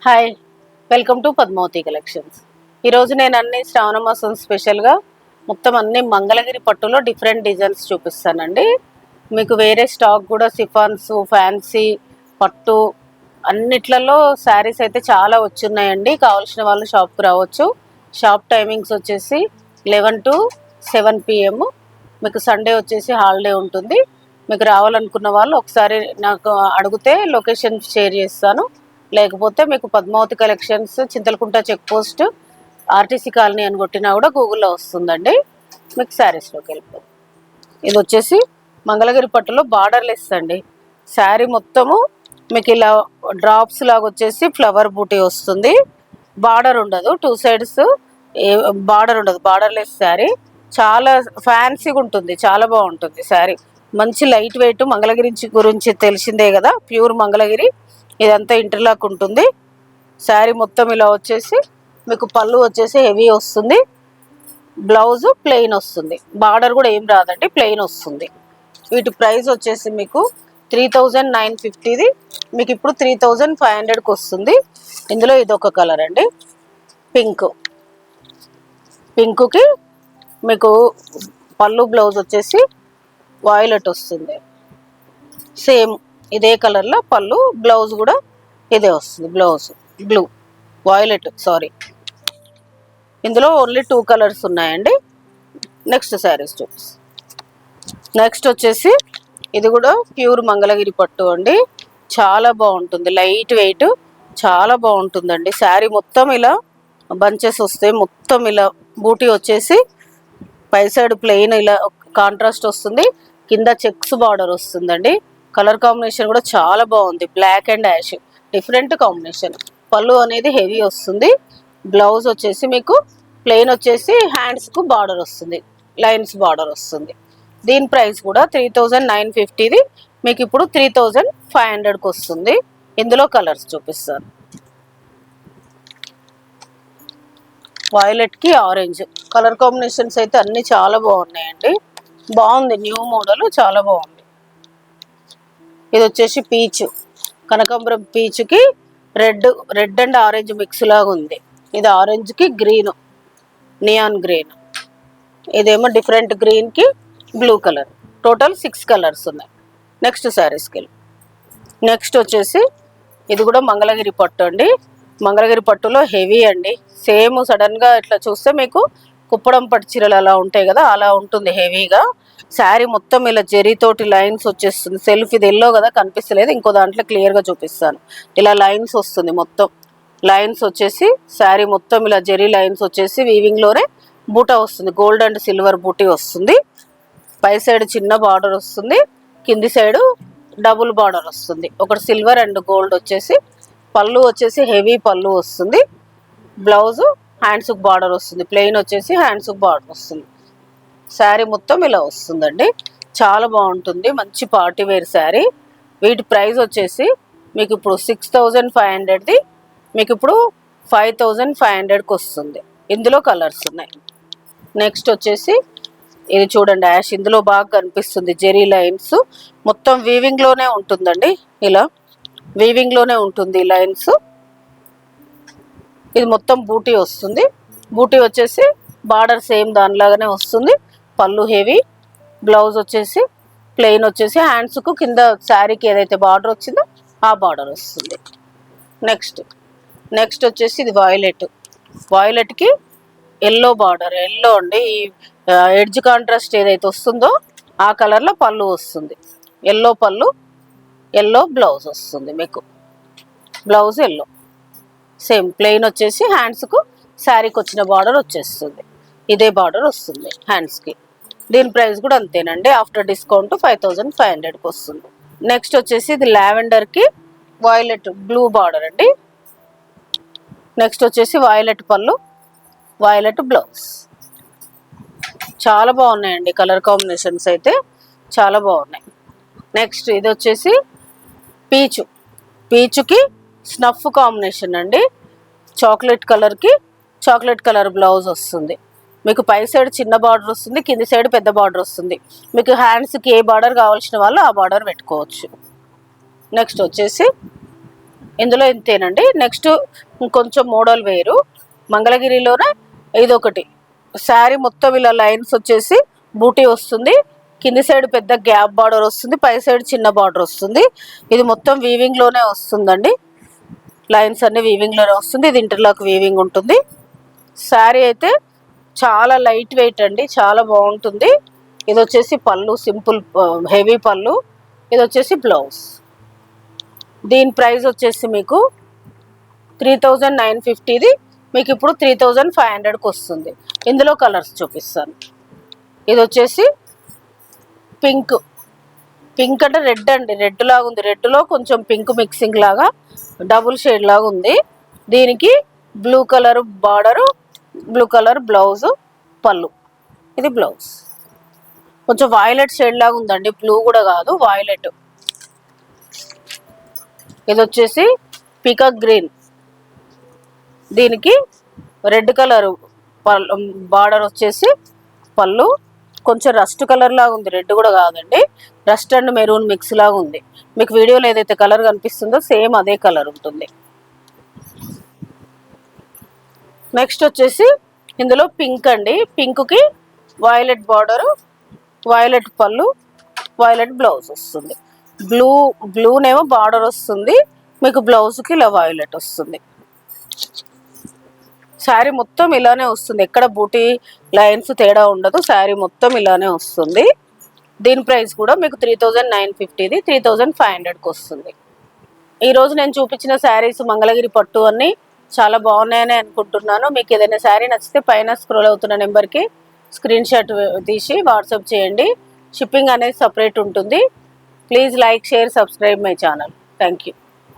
Hi, welcome to Padmavathi collections. ఈరోజు నేను అన్ని శ్రావణ మాసం స్పెషల్గా మొత్తం అన్ని మంగళగిరి పట్టులో డిఫరెంట్ డిజైన్స్ చూపిస్తానండి. మీకు వేరే స్టాక్ కూడా సిఫాన్స్, ఫ్యాన్సీ, పట్టు అన్నిట్లలో శారీస్ అయితే చాలా వచ్చున్నాయండి. కావాల్సిన వాళ్ళు షాప్కి రావచ్చు. షాప్ టైమింగ్స్ వచ్చేసి 11 to 7 PM. మీకు సండే వచ్చేసి హాలిడే ఉంటుంది. మీకు రావాలనుకున్న వాళ్ళు ఒకసారి నాకు అడిగితే లొకేషన్ షేర్ చేస్తాను. లేకపోతే మీకు Padmavathi collections, Chintalakunta check post, RTC colony అని కొట్టినా కూడా గూగుల్లో వస్తుందండి. మీకు శారీస్లోకి వెళ్ళిపోతుంది. ఇది వచ్చేసి మంగళగిరి పట్టులో బార్డర్లెస్ అండి. శారీ మొత్తము మీకు ఇలా డ్రాప్స్ లాగా వచ్చేసి ఫ్లవర్ బూటీ వస్తుంది. బార్డర్ ఉండదు, 2 sides బార్డర్ ఉండదు. బార్డర్లెస్ శారీ చాలా ఫ్యాన్సీగా ఉంటుంది, చాలా బాగుంటుంది శారీ. మంచి లైట్ వెయిట్. మంగళగిరి గురించి తెలిసిందే కదా, ప్యూర్ మంగళగిరి. ఇదంతా ఇంటర్లాక్ ఉంటుంది. శారీ మొత్తం ఇలా వచ్చేసి మీకు పళ్ళు వచ్చేసి హెవీ వస్తుంది. బ్లౌజ్ ప్లెయిన్ వస్తుంది. బార్డర్ కూడా ఏం రాదండి, ప్లెయిన్ వస్తుంది. వీటి ప్రైస్ వచ్చేసి మీకు 3950. మీకు ఇప్పుడు 3500కి వస్తుంది. ఇందులో ఇదొక కలర్ అండి, పింక్కి మీకు పళ్ళు బ్లౌజ్ వచ్చేసి వాయిలెట్ వస్తుంది. సేమ్ ఇదే కలర్లో పళ్ళు, బ్లౌజ్ కూడా ఇదే వస్తుంది. Blouse blue violet, sorry. ఇందులో ఓన్లీ 2 కలర్స్ ఉన్నాయండి. నెక్స్ట్ శారీస్ చూపిస్తాను. నెక్స్ట్ వచ్చేసి ఇది కూడా ప్యూర్ మంగళగిరి పట్టు అండి. చాలా బాగుంటుంది, లైట్ వెయిట్, చాలా బాగుంటుందండి. శారీ మొత్తం ఇలా బంచెస్ వస్తాయి. మొత్తం ఇలా బూటీ వచ్చేసి పై సైడ్ ప్లెయిన్ ఇలా కాంట్రాస్ట్ వస్తుంది. కింద చెక్స్ బార్డర్ వస్తుందండి. కలర్ కాంబినేషన్ కూడా చాలా బాగుంది. Black and ash, different combination. పళ్ళు అనేది హెవీ వస్తుంది. బ్లౌజ్ వచ్చేసి మీకు ప్లెయిన్ వచ్చేసి హ్యాండ్స్కు బార్డర్ వస్తుంది, లైన్స్ బార్డర్ వస్తుంది. దీని ప్రైస్ కూడా 3950. మీకు ఇప్పుడు 3500కి వస్తుంది. ఇందులో కలర్స్ చూపిస్తాను. వాయిలెట్కి ఆరెంజ్ కలర్ కాంబినేషన్స్ అయితే అన్నీ చాలా బాగున్నాయండి. బాగుంది, న్యూ మోడల్, చాలా బాగుంది. ఇది వచ్చేసి పీచ్, కనకాంబరం పీచ్కి రెడ్ అండ్ ఆరెంజ్ మిక్స్ లాగా ఉంది. ఇది ఆరెంజ్కి గ్రీన్, నియాన్ గ్రీన్. ఇదేమో డిఫరెంట్ గ్రీన్కి బ్లూ కలర్. టోటల్ 6 కలర్స్ ఉన్నాయి. నెక్స్ట్ శారీస్కి వెళ్ళి నెక్స్ట్ వచ్చేసి ఇది కూడా మంగళగిరి పట్టు అండి. మంగళగిరి పట్టులో హెవీ అండి. సేమ్ సడన్గా ఇట్లా చూస్తే మీకు కుప్పడం పట్టు చీరలు అలా ఉంటాయి కదా, అలా ఉంటుంది హెవీగా. శారీ మొత్తం ఇలా జెరీతోటి లైన్స్ వచ్చేస్తుంది. సెల్ఫ్ ఇది ఎల్లో కదా కనిపిస్తలేదు, ఇంకో దాంట్లో క్లియర్గా చూపిస్తాను. ఇలా లైన్స్ వస్తుంది, మొత్తం లైన్స్ వచ్చేసి శారీ మొత్తం ఇలా జెరీ లైన్స్ వచ్చేసి వీవింగ్లోనే బూటా వస్తుంది. గోల్డ్ అండ్ సిల్వర్ బూటీ వస్తుంది. పై సైడ్ చిన్న బార్డర్ వస్తుంది, కింది సైడు డబుల్ బార్డర్ వస్తుంది. ఒకటి సిల్వర్ అండ్ గోల్డ్ వచ్చేసి. పళ్ళు వచ్చేసి హెవీ పళ్ళు వస్తుంది. బ్లౌజు హ్యాండ్స్కి బార్డర్ వస్తుంది. ప్లెయిన్ వచ్చేసి హ్యాండ్స్కి బార్డర్ వస్తుంది. శారీ మొత్తం ఇలా వస్తుందండి. చాలా బాగుంటుంది, మంచి పార్టీ వేర్ శారీ. వీటి ప్రైస్ వచ్చేసి మీకు ఇప్పుడు 6500ది మీకు ఇప్పుడు 5500కి వస్తుంది. ఇందులో కలర్స్ ఉన్నాయి. నెక్స్ట్ వచ్చేసి ఇది చూడండి, యాష్. ఇందులో బాగా కనిపిస్తుంది జెరీ లైన్స్. మొత్తం వీవింగ్లోనే ఉంటుందండి, ఇలా వీవింగ్లోనే ఉంటుంది లైన్స్. ఇది మొత్తం బూటీ వస్తుంది. బూటీ వచ్చేసి బార్డర్ సేమ్ దానిలాగానే వస్తుంది. పళ్ళు హెవీ, బ్లౌజ్ వచ్చేసి ప్లెయిన్ వచ్చేసి హ్యాండ్స్కు కింద శారీకి ఏదైతే బార్డర్ వచ్చిందో ఆ బార్డర్ వస్తుంది. నెక్స్ట్ వచ్చేసి ఇది వాయిలెట్కి ఎల్లో బార్డర్, ఎల్లో అండి. ఈ ఎడ్జ్ కాంట్రాస్ట్ ఏదైతే వస్తుందో ఆ కలర్లో పళ్ళు వస్తుంది. ఎల్లో పళ్ళు, ఎల్లో బ్లౌజ్ వస్తుంది. మీకు బ్లౌజ్ ఎల్లో, సేమ్ ప్లెయిన్ వచ్చేసి హ్యాండ్స్కు శారీకి వచ్చిన బార్డర్ వచ్చేస్తుంది. ఇదే బార్డర్ వస్తుంది హ్యాండ్స్కి. దీని ప్రైస్ కూడా అంతేనండి. ఆఫ్టర్ డిస్కౌంట్ 5500కి వస్తుంది. నెక్స్ట్ వచ్చేసి ఇది లావెండర్కి వాయిలెట్ బ్లూ బార్డర్ అండి. నెక్స్ట్ వచ్చేసి వాయిలెట్ పళ్ళు, వాయిలెట్ బ్లౌజ్. చాలా బాగున్నాయండి కలర్ కాంబినేషన్స్ అయితే, చాలా బాగున్నాయి. నెక్స్ట్ ఇది వచ్చేసి పీచుకి స్నఫ్ కాంబినేషన్ అండి. చాక్లెట్ కలర్ బ్లౌజ్ వస్తుంది. మీకు పై సైడ్ చిన్న బార్డర్ వస్తుంది, కింది సైడ్ పెద్ద బార్డర్ వస్తుంది. మీకు హ్యాండ్స్కి ఏ బార్డర్ కావాల్సిన వాళ్ళు ఆ బార్డర్ పెట్టుకోవచ్చు. నెక్స్ట్ వచ్చేసి ఇందులో ఇంతేనండి. నెక్స్ట్ ఇంకొంచెం మోడల్ వేరు, మంగళగిరిలోనే ఇదొకటి. శారీ మొత్తం ఇలా లైన్స్ వచ్చేసి బూటీ వస్తుంది, కింది సైడ్ పెద్ద గ్యాప్ బార్డర్ వస్తుంది, పై సైడ్ చిన్న బార్డర్ వస్తుంది. ఇది మొత్తం వీవింగ్లోనే వస్తుందండి, లైన్స్ అన్ని వీవింగ్లోనే వస్తుంది. ఇది ఇంటర్లాక్ వీవింగ్ ఉంటుంది. శారీ అయితే చాలా లైట్ వెయిట్ అండి, చాలా బాగుంటుంది. ఇది వచ్చేసి పళ్ళు, సింపుల్ హెవీ పళ్ళు. ఇది వచ్చేసి బ్లౌజ్. దీని ప్రైస్ వచ్చేసి మీకు 3950, మీకు ఇప్పుడు 3500కి వస్తుంది. ఇందులో కలర్స్ చూపిస్తాను. ఇది వచ్చేసి పింక్, పింక్ అంటే రెడ్ అండి, రెడ్ లాగా ఉంది. రెడ్లో కొంచెం పింక్ మిక్సింగ్ లాగా డబుల్ షేడ్ లాగా ఉంది. దీనికి blue colour border, blue colour blouse, పళ్ళు. ఇది బ్లౌజ్. కొంచెం వాయిలెట్ షేడ్ లాగా ఉందండి, బ్లూ కూడా కాదు, వాయిలెట్. ఇది వచ్చేసి పీకాక్ గ్రీన్, దీనికి రెడ్ కలర్ బార్డర్ వచ్చేసి పళ్ళు. కొంచెం రస్ట్ కలర్ లాగా ఉంది, రెడ్ కూడా కాదండి, రస్ట్ అండ్ మెరూన్ మిక్స్ లాగా ఉంది. మీకు వీడియోలో ఏదైతే కలర్ కనిపిస్తుందో సేమ్ అదే కలర్ ఉంటుంది. నెక్స్ట్ వచ్చేసి ఇందులో పింక్ అండి, పింక్కి వాయిలెట్ బార్డరు, వాయిలెట్ పళ్ళు, వాయిలెట్ బ్లౌజ్ వస్తుంది. బ్లూనేమో బార్డర్ వస్తుంది, మీకు బ్లౌజ్కి ఇలా వాయిలెట్ వస్తుంది. శారీ మొత్తం ఇలానే వస్తుంది, ఎక్కడ బూటీ లైన్స్ తేడా ఉండదు, శారీ మొత్తం ఇలానే వస్తుంది. దీని ప్రైస్ కూడా మీకు 3950, 3500కి వస్తుంది. ఈరోజు నేను చూపించిన శారీస్ మంగళగిరి పట్టు అన్నీ చాలా బాగున్నాయని అనుకుంటున్నాను. మీకు ఏదైనా శారీ నచ్చితే పైన స్క్రోల్ అవుతున్న నెంబర్కి స్క్రీన్ షాట్ తీసి వాట్సాప్ చేయండి. షిప్పింగ్ అనేది సపరేట్ ఉంటుంది. Please like, share, subscribe my channel. Thank you.